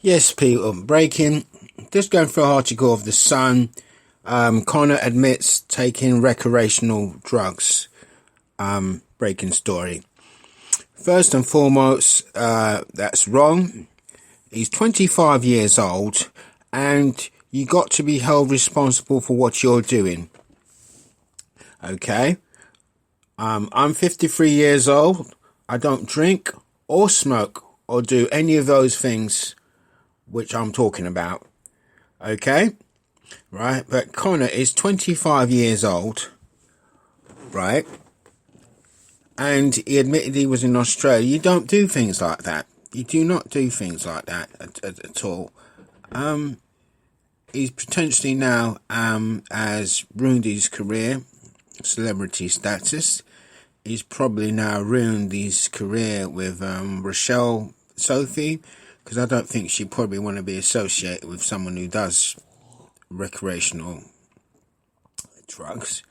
Yes, people, breaking. Just going through an article of The Sun. Connor admits taking recreational drugs. Breaking story. First and foremost, that's wrong. He's 25 years old, and you got to be held responsible for what you're doing. Okay? I'm 53 years old. I don't drink or smoke or do any of those things which I'm talking about. Okay? Right? But Connor is 25 years old. Right? And he admitted he was in Australia. You don't do things like that. You do not do things like that at all. He's potentially now has ruined his career, celebrity status. He's probably now ruined his career with Rochelle Sophie, because I don't think she probably want to be associated with someone who does recreational drugs.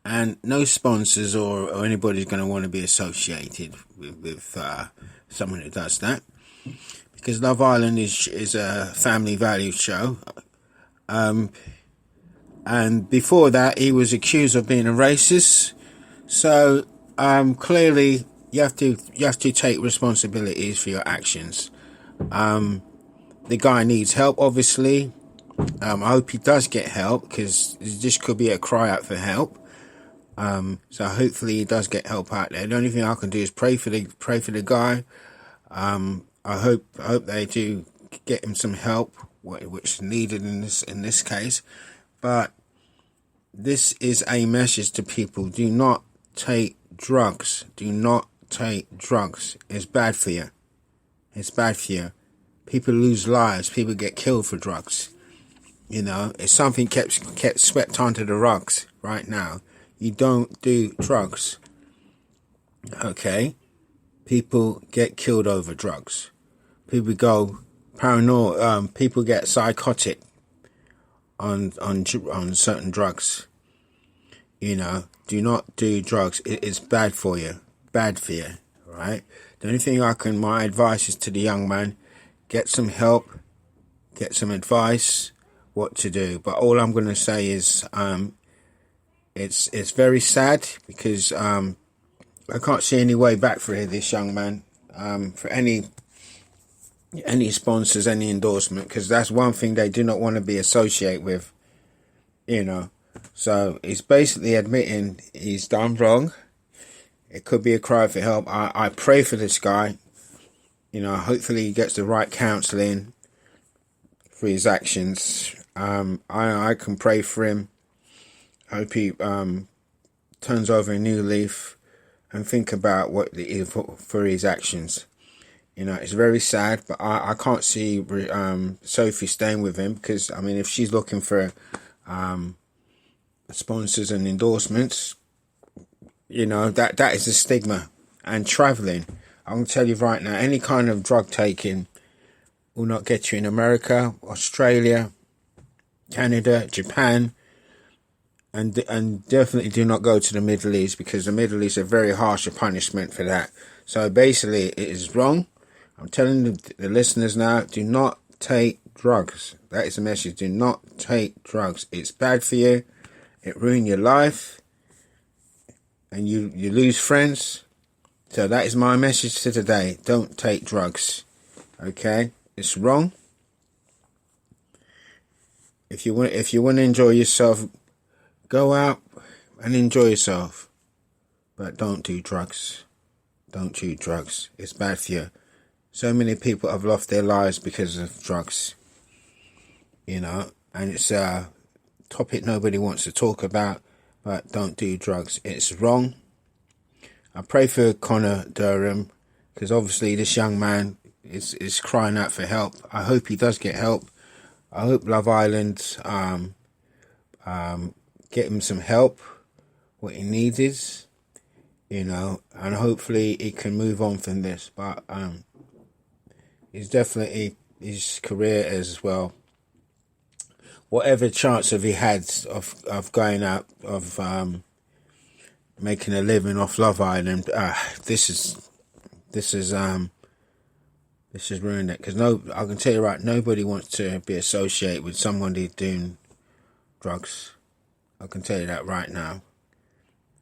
And no sponsors or anybody's going to want to be associated with someone who does that, because Love Island is a family value show. And before that, he was accused of being a racist. So clearly, you have to take responsibilities for your actions. The guy needs help, obviously. I hope he does get help, because this could be a cry out for help. So hopefully he does get help out there. The only thing I can do is pray for the guy. I hope they do get him some help, which is needed in this case. But this is a message to people: do not take drugs. Do not take drugs. It's bad for you. It's bad for you. People lose lives. People get killed for drugs. You know, it's something kept swept onto the rugs right now. You don't do drugs. Okay? People get killed over drugs. People go paranoid. People get psychotic on certain drugs. You know, do not do drugs. It's bad for you. Bad for you. Right? The only thing my advice is to the young man: get some help, get some advice, what to do. But all I'm going to say is, it's very sad, because I can't see any way back for this young man, for any sponsors, any endorsement, because that's one thing they do not want to be associated with, you know. So he's basically admitting he's done wrong. It could be a cry for help. I pray for this guy. You know, hopefully he gets the right counselling for his actions. I can pray for him. I hope he turns over a new leaf and think about what for his actions. You know, it's very sad, but I can't see Sophie staying with him, because I mean, if she's looking for sponsors and endorsements, you know, that is a stigma. And travelling, I'm going to tell you right now, any kind of drug taking will not get you in America, Australia, Canada, Japan. And definitely do not go to the Middle East, because the Middle East is a very harsher punishment for that. So basically, it is wrong. I'm telling the listeners now: do not take drugs. That is the message. Do not take drugs. It's bad for you. It ruins your life, and you lose friends. So that is my message to today. Don't take drugs. Okay, it's wrong. If you want to enjoy yourself, go out and enjoy yourself, but don't do drugs. Don't do drugs. It's bad for you. So many people have lost their lives because of drugs, you know, and it's a topic nobody wants to talk about, but don't do drugs. It's wrong. I pray for Connor Durham, because obviously this young man is crying out for help. I hope he does get help. I hope Love Island get him some help, what he needs is, you know, and hopefully he can move on from this. But he's definitely, his career as well, whatever chance of he had of going out, of making a living off Love Island, this is This has ruined it, because I can tell you right, nobody wants to be associated with somebody doing drugs. I can tell you that right now.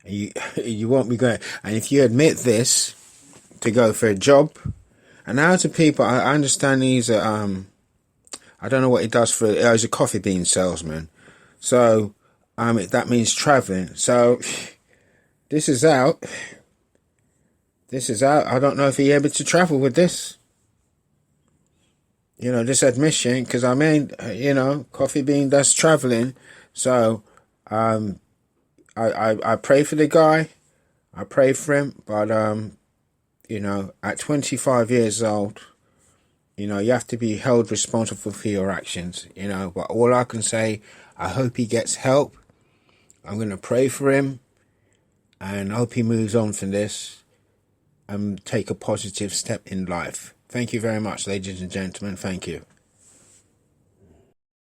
You won't be going, and if you admit this to go for a job, and now to people, I understand he's a I don't know what he does for. He's a coffee bean salesman, so that means traveling. So this is out. This is out. I don't know if he able to travel with this. You know, this admission, because I mean, you know, Coffee Bean does traveling. So I pray for the guy. I pray for him, but you know, at 25 years old, you know, you have to be held responsible for your actions, you know. But all I can say, I hope he gets help. I'm going to pray for him and hope he moves on from this and take a positive step in life. Thank you very much, ladies and gentlemen. Thank you.